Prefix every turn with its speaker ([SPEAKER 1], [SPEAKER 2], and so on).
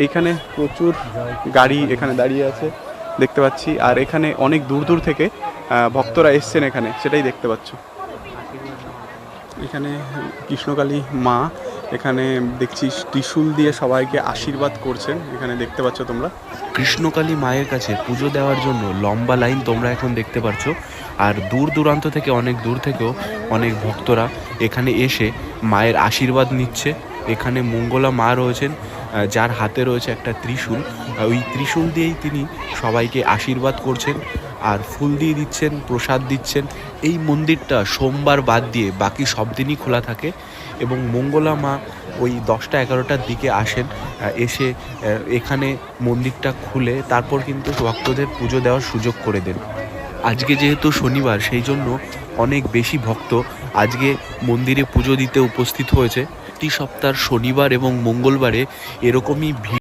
[SPEAKER 1] এইখানে প্রচুর গাড়ি এখানে দাঁড়িয়ে আছে দেখতে পাচ্ছি, আর এখানে অনেক দূর দূর থেকে ভক্তরা এসছেন এখানে, সেটাই দেখতে পাচ্ছ। এখানে কৃষ্ণকালী মা এখানে দেখছি ত্রিশূল দিয়ে সবাইকে আশীর্বাদ করছেন, এখানে দেখতে পাচ্ছ তোমরা।
[SPEAKER 2] কৃষ্ণকালী মায়ের কাছে পুজো দেওয়ার জন্য লম্বা লাইন তোমরা এখন দেখতে পাচ্ছ, আর দূর দূরান্ত থেকে অনেক দূর থেকেও অনেক ভক্তরা এখানে এসে মায়ের আশীর্বাদ নিচ্ছে। এখানে মঙ্গলা মা রয়েছেন, যার হাতে রয়েছে একটা ত্রিশূল। ওই ত্রিশূল দিয়েই তিনি সবাইকে আশীর্বাদ করছেন আর ফুল দিয়ে দিচ্ছেন, প্রসাদ দিচ্ছেন। এই মন্দিরটা সোমবার বাদ দিয়ে বাকি সব দিনই খোলা থাকে এবং মঙ্গলা মা ওই 10টা-11টার দিকে আসেন, এসে এখানে মন্দিরটা খুলে তারপর কিন্তু ভক্তদের পুজো দেওয়ার সুযোগ করে দেন। আজকে যেহেতু শনিবার, সেই জন্য অনেক বেশি ভক্ত আজকে মন্দিরে পুজো দিতে উপস্থিত হয়েছে। প্রতি সপ্তাহ শনিবার এবং মঙ্গলবারে এরকমই ভিড়